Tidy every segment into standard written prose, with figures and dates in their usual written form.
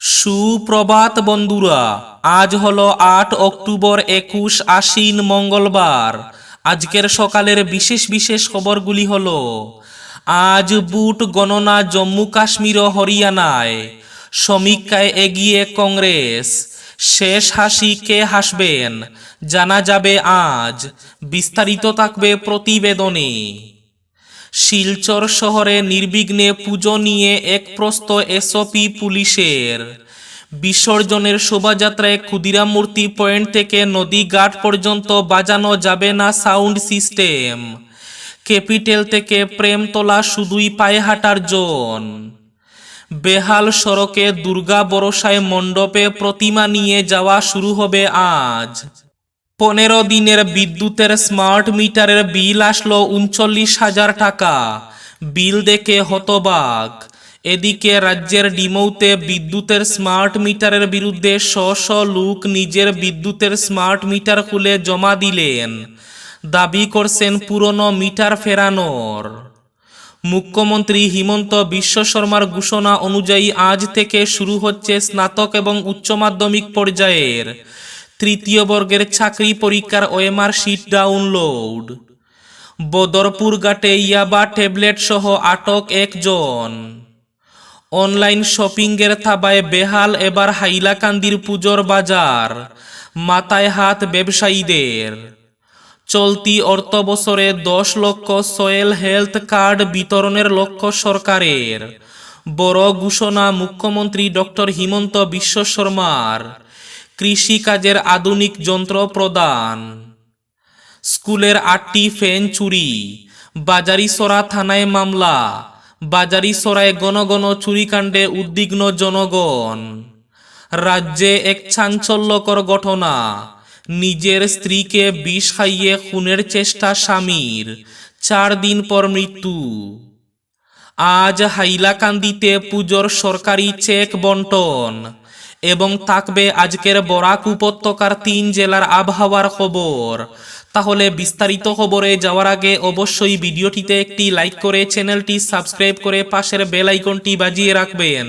সুপ্রভাত বন্ধুরা, আজ হলো ৮ অক্টোবর ২১ আশ্বিন মঙ্গলবার। আজকের সকালের বিশেষ বিশেষ খবরগুলি হলো: আজ বুট গণনা জম্মু কাশ্মীর ও হরিয়ানায়, সমীক্ষায় এগিয়ে কংগ্রেস, শেষ হাসি কে হাসবেন জানা যাবে আজ। বিস্তারিত থাকবে প্রতিবেদনে। শিলচর শহরে নির্বিঘ্নে পুজো নিয়ে এক প্রস্ত এসওপি পুলিশের। বিসর্জনের শোভাযাত্রায় ক্ষুদিরাম মূর্তি পয়েন্ট থেকে নদী ঘাট পর্যন্ত বাজানো যাবে না সাউন্ড সিস্টেম। ক্যাপিটাল থেকে প্রেমতলা শুধুই পায়ে হাঁটার জোন। বেহাল সড়কে দুর্গা বরসায় মণ্ডপে প্রতিমা নিয়ে যাওয়া শুরু হবে আজ। ১৫ দিনের বিদ্যুতের স্মার্ট মিটারের বিল আসলো ৩৯,০০০ টাকা। বিল দেখে হতবাক। এদিকে রাজ্যের ডিমৌতে বিদ্যুতের স্মার্ট মিটারের বিরুদ্ধে শ শ লোক নিজের বিদ্যুতের স্মার্ট মিটার খুলে জমা দিলেন। দাবি করছেন পুরনো মিটার ফেরানোর। মুখ্যমন্ত্রী হিমন্ত বিশ্ব শর্মার ঘোষণা অনুযায়ী আজ থেকে শুরু হচ্ছে স্নাতক এবং উচ্চ মাধ্যমিক পর্যায়ের তৃতীয় বর্গের চাকরি পরীক্ষার ওএমআর শিট ডাউনলোড। বদরপুর ঘাটে ইয়াবা ট্যাবলেট সহ আটক একজন। অনলাইন শপিংয়ের থাবায় বেহাল এবার হাইলাকান্দির পুজোর বাজার, মাথায় হাত ব্যবসায়ীদের। চলতি অর্থবছরে ১০ লক্ষ সয়েল হেলথ কার্ড বিতরণের লক্ষ্য সরকারের। বড় ঘোষণা মুখ্যমন্ত্রী ডক্টর হিমন্ত বিশ্ব শর্মার। কৃষিকাজের আধুনিক যন্ত্র প্রদান। স্কুলের ৮টি ফ্যান চুরি, বাজারিছড়া থানায় মামলা। বাজারিছড়ায় ঘন ঘন চুরিকাণ্ডে উদ্বিগ্ন জনগণ। রাজ্যে এক চাঞ্চল্যকর ঘটনা, নিজের স্ত্রীকে বিষ খাইয়ে খুনের চেষ্টা স্বামীর, ৪ দিন পর মৃত্যু। আজ হাইলাকান্দিতে পুজোর সরকারি চেক বন্টন এবং থাকবে আজকের বরাক উপত্যকার ৩ জেলার আবহাওয়ার খবর। তাহলে বিস্তারিত খবরে যাওয়ার আগে অবশ্যই ভিডিওটিতে একটি লাইক করে চ্যানেলটি সাবস্ক্রাইব করে পাশের বেল আইকনটি বাজিয়ে রাখবেন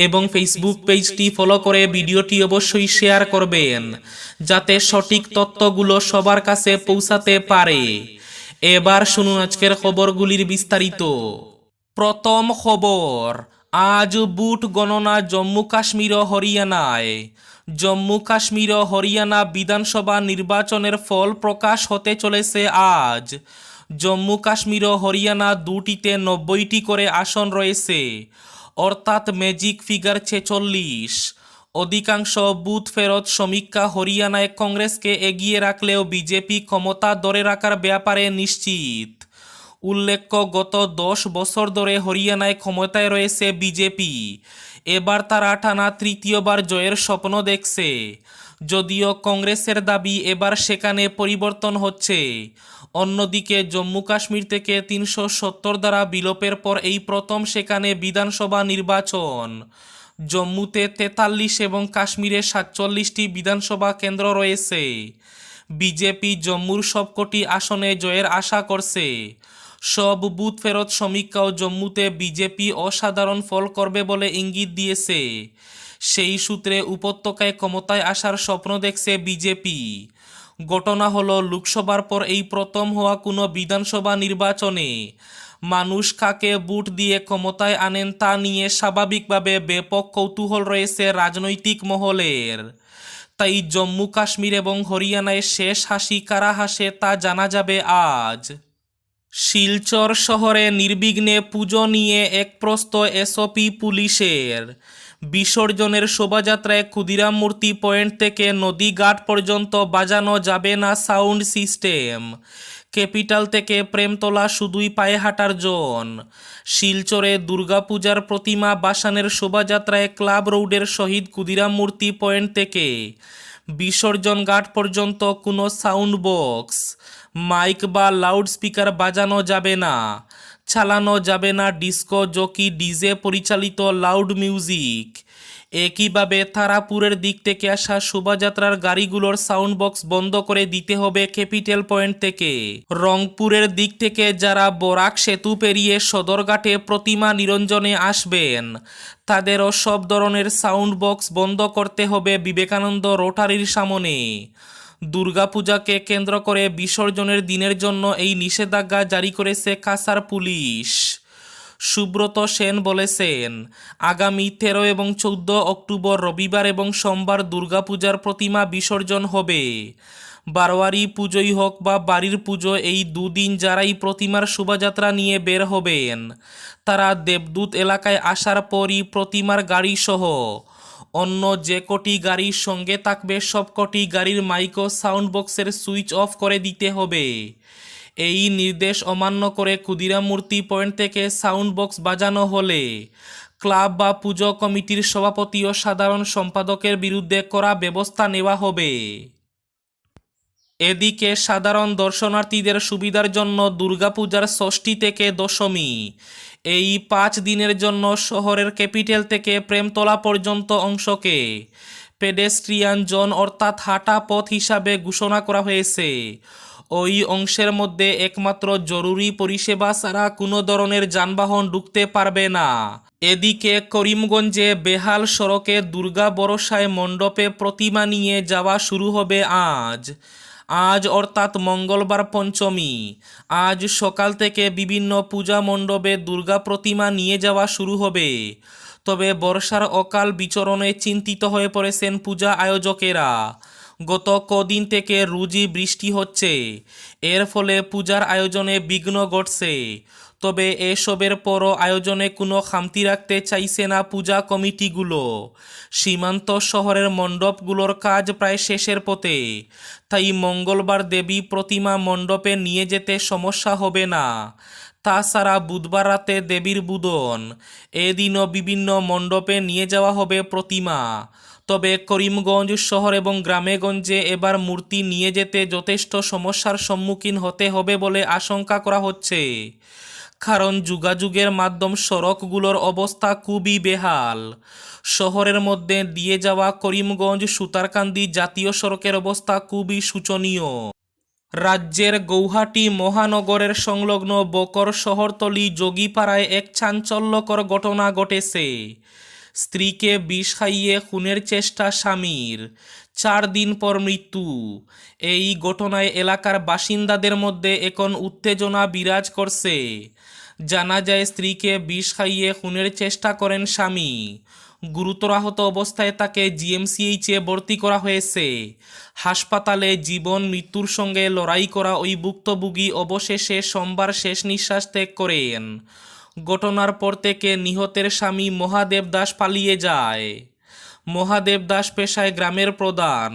এবং ফেসবুক পেজটি ফলো করে ভিডিওটি অবশ্যই শেয়ার করবেন যাতে সঠিক তথ্যগুলো সবার কাছে পৌঁছাতে পারে। এবার শুনুন আজকের খবরগুলির বিস্তারিত। প্রথম খবর, আজ বুট গণনা জম্মু কাশ্মীর ও হরিয়ানায়। জম্মু কাশ্মীর ও হরিয়ানা বিধানসভা নির্বাচনের ফল প্রকাশ হতে চলেছে আজ। জম্মু কাশ্মীর ও হরিয়ানা দুটিতে ৯০টি করে আসন রয়েছে, অর্থাৎ ম্যাজিক ফিগার ৪৬। অধিকাংশ বুথ ফেরত সমীক্ষা হরিয়ানায় কংগ্রেসকে এগিয়ে রাখলেও বিজেপি ক্ষমতা ধরে রাখার ব্যাপারে নিশ্চিত। উল্লেখ্য, গত ১০ বছর ধরে হরিয়ানায় ক্ষমতায় রয়েছে বিজেপি। এবার তারা টানা তৃতীয়বার জয়ের স্বপ্ন দেখছে। যদিও কংগ্রেসের দাবি এবার সেখানে পরিবর্তন হচ্ছে। অন্যদিকে জম্মু কাশ্মীর থেকে ৩৭০ ধারা বিলোপের পর এই প্রথম সেখানে বিধানসভা নির্বাচন। জম্মুতে ৪৩ এবং কাশ্মীরে ৪৭টি বিধানসভা কেন্দ্র রয়েছে। বিজেপি জম্মুর সবকটি আসনে জয়ের আশা করছে। সব বুথ ফেরত সমীক্ষাও জম্মুতে বিজেপি অসাধারণ ফল করবে বলে ইঙ্গিত দিয়েছে। সেই সূত্রে উপত্যকায় ক্ষমতায় আসার স্বপ্ন দেখছে বিজেপি। ঘটনা হলো, লোকসভার পর এই প্রথম হওয়া কোনো বিধানসভা নির্বাচনে মানুষ কাকে ভোট দিয়ে ক্ষমতায় আনেন তা নিয়ে স্বাভাবিকভাবে ব্যাপক কৌতূহল রয়েছে রাজনৈতিক মহলের। তাই জম্মু কাশ্মীর এবং হরিয়ানায় শেষ হাসি কারা হাসে তা জানা যাবে আজ। শিলচর শহরে নির্বিঘ্নে পুজো নিয়ে এক প্রস্ত এসওপি পুলিশের। বিসর্জনের শোভাযাত্রায় ক্ষুদিরাম মূর্তি পয়েন্ট থেকে নদী ঘাট পর্যন্ত বাজানো যাবে না সাউন্ড সিস্টেম। ক্যাপিটাল থেকে প্রেমতলা শুধুই পায়ে হাঁটার জোন। শিলচরে দুর্গাপূজার প্রতিমা বাসানের শোভাযাত্রায় ক্লাব রোডের শহীদ ক্ষুদিরাম মূর্তি পয়েন্ট থেকে বিসর্জন ঘাট পর্যন্ত কোনো সাউন্ড বক্স, মাইক বা লাউড স্পিকার বাজানো যাবে না। চালানো যাবে না ডিস্কো জকি ডিজে পরিচালিত লাউড মিউজিক। একইভাবে তারাপুরের দিক থেকে আসা শোভাযাত্রার গাড়িগুলোর সাউন্ড বক্স বন্ধ করে দিতে হবে ক্যাপিটাল পয়েন্ট থেকে। রংপুরের দিক থেকে যারা বরাক সেতু পেরিয়ে সদরঘাটে প্রতিমা নিরঞ্জনে আসবেন তাদেরও সব ধরনের সাউন্ড বক্স বন্ধ করতে হবে বিবেকানন্দ রোটারির সামনে। দুর্গাপূজাকে কেন্দ্র করে বিসর্জনের দিনের জন্য এই নিষেধাজ্ঞা জারি করেছে কাছাড় পুলিশ। সুব্রত সেন বলেছেন, আগামী 13 এবং 14 অক্টোবর রবিবার এবং সোমবার দুর্গাপূজার প্রতিমা বিসর্জন হবে। বারোয়ারি পুজোই হোক বা বাড়ির পুজো, এই দুদিন যারাই প্রতিমার শোভাযাত্রা নিয়ে বের হবেন তারা দেবদূত এলাকায় আসার পরই প্রতিমার গাড়ি সহ অন্য যে কটি গাড়ির সঙ্গে থাকবে সব কটি গাড়ির মাইক ও সাউন্ড বক্সের সুইচ অফ করে দিতে হবে। এই নির্দেশ অমান্য করে ক্ষুদিরামূর্তি পয়েন্ট থেকে সাউন্ড বক্স বাজানো হলে ক্লাব বা পুজো কমিটির সভাপতি ও সাধারণ সম্পাদকের বিরুদ্ধে কড়া ব্যবস্থা নেওয়া হবে। এদিকে সাধারণ দর্শনার্থীদের সুবিধার জন্য দুর্গাপূজার ষষ্ঠী থেকে দশমী এই 5 দিনের জন্য শহরের ক্যাপিটাল থেকে প্রেমতলা পর্যন্ত অংশকে পেডেস্ট্রিয়ান জোন অর্থাৎ হাঁটা পথ হিসাবে ঘোষণা করা হয়েছে। ওই অংশের মধ্যে একমাত্র জরুরি পরিষেবা ছাড়া কোনো ধরনের যানবাহন ঢুকতে পারবে না। এদিকে করিমগঞ্জে বেহাল সড়কে দুর্গা বরসায় মণ্ডপে প্রতিমা নিয়ে যাওয়া শুরু হবে আজ অর্থাৎ মঙ্গলবার পঞ্চমী। আজ সকাল থেকে বিভিন্ন পূজা মণ্ডপে দুর্গা প্রতিমা নিয়ে যাওয়া শুরু হবে। তবে বর্ষার অকাল বিচরণে চিন্তিত হয়ে পড়েছেন পূজা আয়োজকেরা। গত কদিন থেকে রোজই বৃষ্টি হচ্ছে, এর ফলে পূজার আয়োজনে বিঘ্ন ঘটছে। তবে এসবের পরও আয়োজনে কোনো খামতি রাখতে চাইছে না পূজা কমিটিগুলো। সীমান্ত শহরের মণ্ডপগুলোর কাজ প্রায় শেষের পথে, তাই মঙ্গলবার দেবী প্রতিমা মণ্ডপে নিয়ে যেতে সমস্যা হবে না। তাছাড়া বুধবার রাতে দেবীর বুধন, এদিনও বিভিন্ন মণ্ডপে নিয়ে যাওয়া হবে প্রতিমা। তবে করিমগঞ্জ শহর এবং গ্রামেগঞ্জে এবার মূর্তি নিয়ে যেতে যথেষ্ট সমস্যার সম্মুখীন হতে হবে বলে আশঙ্কা করা হচ্ছে, কারণ যোগাযোগের মাধ্যম সড়কগুলোর অবস্থা খুবই বেহাল। শহরের মধ্যে দিয়ে যাওয়া করিমগঞ্জ সুতারকান্দি জাতীয় সড়কের অবস্থা খুবই শোচনীয়। রাজ্যের গৌহাটি মহানগরের সংলগ্ন বকর শহরতলি যোগীপাড়ায় এক চাঞ্চল্যকর ঘটনা ঘটেছে। স্ত্রীকে বিষ খাইয়ে খুনের চেষ্টা স্বামীর, 4 দিন পর মৃত্যু। এই ঘটনায় এলাকার বাসিন্দাদের মধ্যে এখন উত্তেজনা বিরাজ করছে। জানা যায়, স্ত্রীকে বিষ খাইয়ে খুনের চেষ্টা করেন স্বামী। গুরুতর আহত অবস্থায় তাকে জিএমসিএইচে ভর্তি করা হয়েছে। হাসপাতালে জীবন মৃত্যুর সঙ্গে লড়াই করা ওই ভুক্তভোগী অবশেষে সোমবার শেষ নিঃশ্বাস ত্যাগ করেন। ঘটনার পর থেকে নিহতের স্বামী মহাদেব দাস পালিয়ে যায়। মহাদেব দাস পেশায় গ্রামের প্রধান।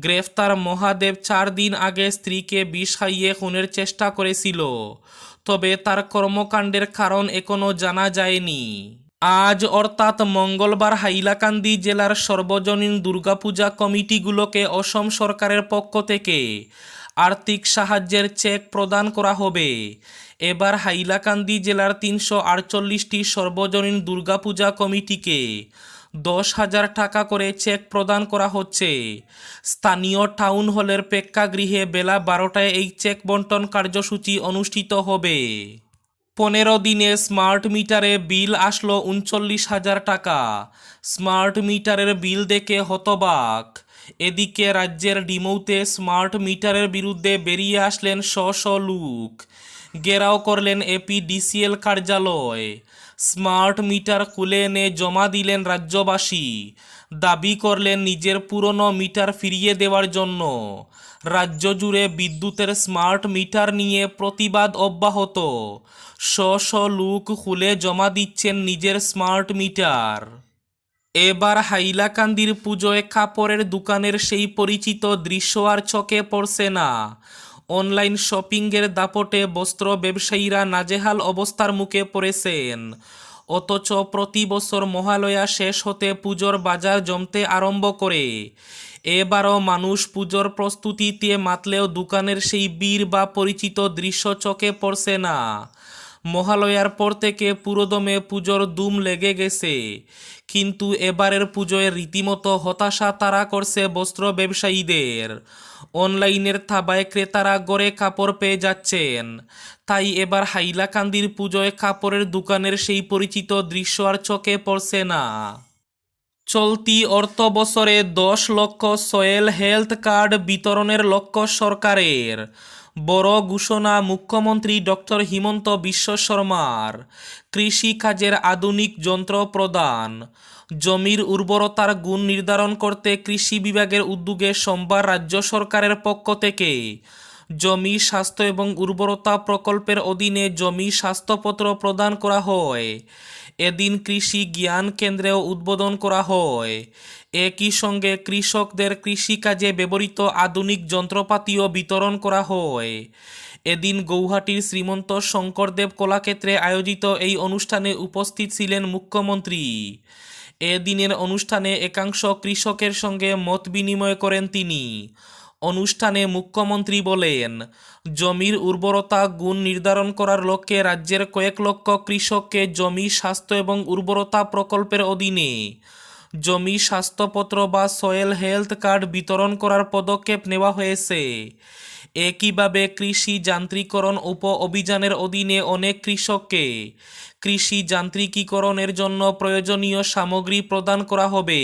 গ্রেফতার মহাদেব 4 দিন আগে স্ত্রীকে বিষ খাইয়ে খুনের চেষ্টা করেছিল, তবে তার কর্মকাণ্ডের কারণ এখনও জানা যায়নি। আজ অর্থাৎ মঙ্গলবার হাইলাকান্দি জেলার সর্বজনীন দুর্গাপূজা কমিটিগুলোকে অসম সরকারের পক্ষ থেকে আর্থিক সাহায্যের চেক প্রদান করা হবে। এবার হাইলাকান্দি জেলার 348টি সর্বজনীন দুর্গাপূজা কমিটিকে 10,000 টাকা করে চেক প্রদান করা হচ্ছে। স্থানীয় টাউন হলের প্রেক্ষাগৃহে বেলা 12টায় এই চেক বন্টন কার্যসূচি অনুষ্ঠিত হবে। 15 দিনে স্মার্ট মিটারে বিল আসলো 39,000 টাকা। স্মার্ট মিটারের বিল দেখে হতবাক। এদিকে রাজ্যের ডিমৌতে স্মার্ট মিটারের বিরুদ্ধে বেরিয়ে আসলেন শ লোক। ঘেরাও করলেন এপিডিসিএল কার্যালয়। স্মার্ট মিটার খুলে এনে জমা দিলেন রাজ্যবাসী। দাবি করলেন নিজের পুরনো মিটার ফিরিয়ে দেওয়ার জন্য। রাজ্য জুড়ে বিদ্যুতের স্মার্ট মিটার নিয়ে প্রতিবাদ অব্যাহত। শ লোক খুলে জমা দিচ্ছেন নিজের স্মার্ট মিটার। এবার হাইলাকান্দির পুজোয় কাপড়ের দোকানের সেই পরিচিত দৃশ্য আর চোখে পড়ছে না। অনলাইন শপিংয়ের দাপটে বস্ত্র ব্যবসায়ীরা নাজেহাল অবস্থার মুখে পড়েছেন। অথচ প্রতি বছর মহালয়া শেষ হতে পুজোর বাজার জমতে আরম্ভ করে। এবারও মানুষ পুজোর প্রস্তুতিতে মাতলেও দোকানের সেই ভিড় বা পরিচিত দৃশ্য চোখে পড়ছে না। মহালয়ার পর থেকে পুরোদমে পুজোর দুম লেগে গেছে, কিন্তু এবারের পুজোয় রীতিমতো হতাশা তাড়া করছে বস্ত্র ব্যবসায়ীদের। অনলাইনের থাবায় ক্রেতারা গড়ে কাপড় পেয়ে যাচ্ছেন, তাই এবার হাইলাকান্দির পুজোয় কাপড়ের দোকানের সেই পরিচিত দৃশ্য আর চোখে পড়ছে না। চলতি অর্থ বছরে 10 লক্ষ সয়েল হেলথ কার্ড বিতরণের লক্ষ্য সরকারের। বড় ঘোষণা মুখ্যমন্ত্রী ডক্টর হিমন্ত বিশ্ব শর্মার। কৃষি কাজের আধুনিক যন্ত্র প্রদান। জমির উর্বরতার গুণ নির্ধারণ করতে কৃষি বিভাগের উদ্যোগে সোমবার রাজ্য সরকারের পক্ষ থেকে জমি স্বাস্থ্য এবং উর্বরতা প্রকল্পের অধীনে জমি স্বাস্থ্যপত্র প্রদান করা হয়। এদিন কৃষি জ্ঞান কেন্দ্রেও উদ্বোধন করা হয়। একই সঙ্গে কৃষকদের কৃষিকাজে ব্যবহৃত আধুনিক যন্ত্রপাতিও বিতরণ করা হয়। এদিন গৌহাটির শ্রীমন্ত শঙ্করদেব কলাক্ষেত্রে আয়োজিত এই অনুষ্ঠানে উপস্থিত ছিলেন মুখ্যমন্ত্রী। এদিনের অনুষ্ঠানে একাংশ কৃষকের সঙ্গে মত বিনিময় করেন তিনি। অনুষ্ঠানে মুখ্যমন্ত্রী বলেন, জমির উর্বরতা গুণ নির্ধারণ করার লক্ষ্যে রাজ্যের কয়েক লক্ষ কৃষককে জমি স্বাস্থ্য এবং উর্বরতা প্রকল্পের অধীনে জমি স্বাস্থ্যপত্র বা সয়েল হেলথ কার্ড বিতরণ করার পদক্ষেপ নেওয়া হয়েছে। একইভাবে কৃষি যান্ত্রিকরণ উপ অভিযানের অধীনে অনেক কৃষককে কৃষি যান্ত্রিকীকরণের জন্য প্রয়োজনীয় সামগ্রী প্রদান করা হবে।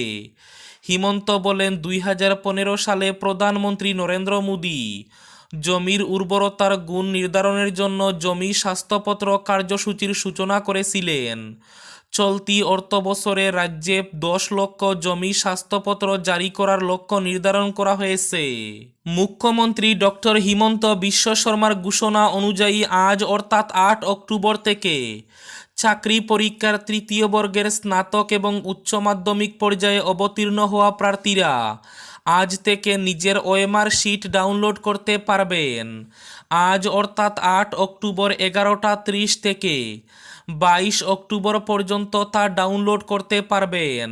হিমন্ত বলেন, 2015 সালে প্রধানমন্ত্রী নরেন্দ্র মোদী জমির উর্বরতার গুণ নির্ধারণের জন্য জমি স্বাস্থ্যপত্র কার্যসূচির সূচনা করেছিলেন। চলতি অর্থবছরে রাজ্যে 10 লক্ষ জমি স্বাস্থ্যপত্র জারি করার লক্ষ্য নির্ধারণ করা হয়েছে। মুখ্যমন্ত্রী ডক্টর হিমন্ত বিশ্ব শর্মার ঘোষণা অনুযায়ী আজ অর্থাৎ 8 অক্টোবর থেকে চাকরি পরীক্ষার তৃতীয় বর্গের স্নাতক এবং উচ্চ মাধ্যমিক পর্যায়ে অবতীর্ণ হওয়া প্রার্থীরা আজ থেকে নিজের ওএমআর শিট ডাউনলোড করতে পারবেন। আজ অর্থাৎ 8 অক্টোবর 11:30 থেকে 22 অক্টোবর পর্যন্ত তা ডাউনলোড করতে পারবেন।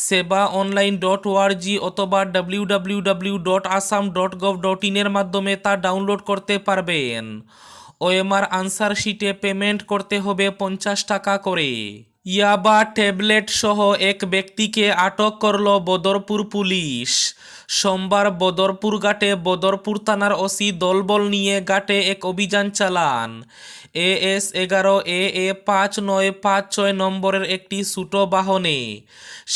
sebaonline.org অথবা www.assam.gov.in এর মাধ্যমে তা ডাউনলোড করতে পারবেন। ওএমআর আনসার শিটে পেমেন্ট করতে হবে 50 টাকা করে। ইয়াবা ট্যাবলেট সহ এক ব্যক্তিকে আটক করল বদরপুর পুলিশ। সোমবার বদরপুর ঘাটে বদরপুর থানার ওসি দলবল নিয়ে ঘাটে এক অভিযান চালান। AS 11 AA 5956 নম্বরের একটি ছোট বাহনে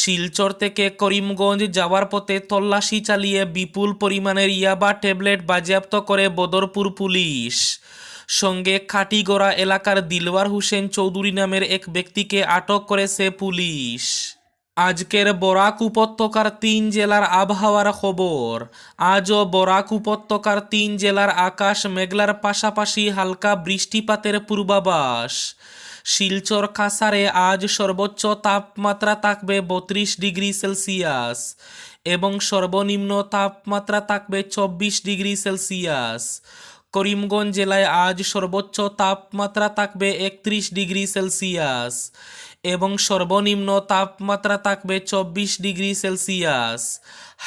শিলচর থেকে করিমগঞ্জ যাওয়ার পথে তল্লাশি চালিয়ে বিপুল পরিমাণের ইয়াবা ট্যাবলেট বাজেয়াপ্ত করে বদরপুর পুলিশ। সঙ্গে খাটিগড়া এলাকার দিলওয়ার হোসেন চৌধুরী নামের এক ব্যক্তিকে আটক করেছে পুলিশ। আজকের বরাক উপত্যকার 3 জেলার আবহাওয়ার খবর। আজও বরাক উপত্যকার 3 জেলার আকাশ মেঘলার পাশাপাশি হালকা বৃষ্টিপাতের পূর্বাভাস। শিলচর কাছাড়ে আজ সর্বোচ্চ তাপমাত্রা থাকবে 32 ডিগ্রি সেলসিয়াস এবং সর্বনিম্ন তাপমাত্রা থাকবে 24 ডিগ্রি সেলসিয়াস। করিমগঞ্জ জেলায় আজ সর্বোচ্চ তাপমাত্রা থাকবে 31 ডিগ্রি সেলসিয়াস এবং সর্বনিম্ন তাপমাত্রা থাকবে 24 ডিগ্রি সেলসিয়াস।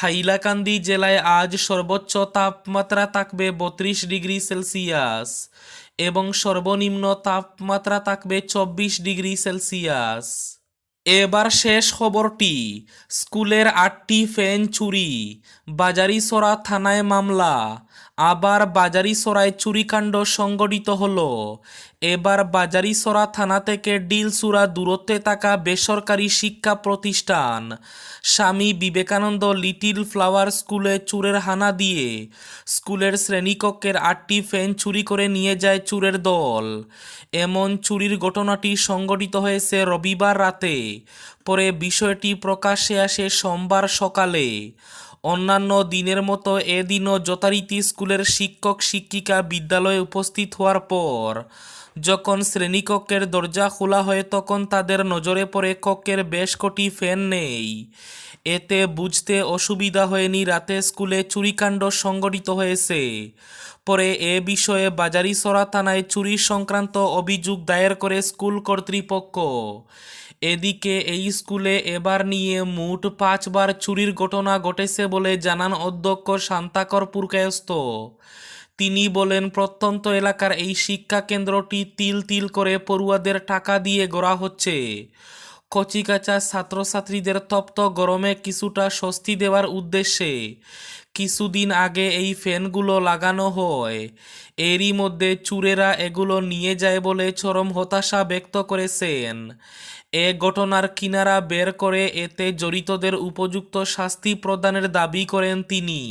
হাইলাকান্দি জেলায় আজ সর্বোচ্চ তাপমাত্রা থাকবে 32 ডিগ্রি সেলসিয়াস এবং সর্বনিম্ন তাপমাত্রা থাকবে 24 ডিগ্রি সেলসিয়াস। এবার শেষ খবরটি। স্কুলের 8টি ফ্যান চুরি, বাজারিছড়া থানায় মামলা। আবার বাজারিছড়ায় চুরিকাণ্ড সংঘটিত হলো। এবার বাজারিছড়া থানা থেকে ডিলসুরা দূরত্বে থাকা বেসরকারি শিক্ষা প্রতিষ্ঠান স্বামী বিবেকানন্দ লিটিল ফ্লাওয়ার স্কুলে চোরের হানা দিয়ে স্কুলের শ্রেণীকক্ষের 8টি ফ্যান চুরি করে নিয়ে যায় চোরের দল। এমন চুরির ঘটনাটি সংঘটিত হয়েছে রবিবার রাতে। পরে বিষয়টি প্রকাশ্যে আসে সোমবার সকালে। অন্যান্য দিনের মতো এদিনও যথারীতি স্কুলের শিক্ষক শিক্ষিকা বিদ্যালয়ে উপস্থিত হওয়ার পর যখন শ্রেণীকক্ষের দরজা খোলা হয় তখন তাদের নজরে পড়ে কক্ষের বেশ কটি ফ্যান নেই। এতে বুঝতে অসুবিধা হয়নি রাতে স্কুলে চুরিকাণ্ড সংঘটিত হয়েছে। পরে এ বিষয়ে বাজারিছড়া থানায় চুরি সংক্রান্ত অভিযোগ দায়ের করে স্কুল কর্তৃপক্ষ। এদিকে এই স্কুলে এবার নিয়ে মোট 5 বার চুরির ঘটনা ঘটেছে বলে জানান অধ্যক্ষ শান্তাকর পুরকায়স্থ। তিনি বলেন, প্রত্যন্ত এলাকার এই শিক্ষা কেন্দ্রটি তিল তিল করে পড়ুয়াদের টাকা দিয়ে গড়া হচ্ছে। কচিকাঁচা ছাত্রছাত্রীদের তপ্ত গরমে কিছুটা স্বস্তি দেওয়ার উদ্দেশ্যে কিছুদিন আগে এই ফ্যানগুলো লাগানো হয়। এরই মধ্যে চোরেরা এগুলো নিয়ে যায় বলে চরম হতাশা ব্যক্ত করেছেন। এ ঘটনার কিনারা বের করে এতে জড়িতদের উপযুক্ত শাস্তি প্রদানের দাবি করেন তিনি।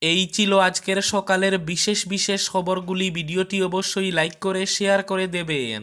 এই ছিল আজকের সকালের বিশেষ বিশেষ খবরগুলি। ভিডিওটি অবশ্যই লাইক করে শেয়ার করে দেবেন।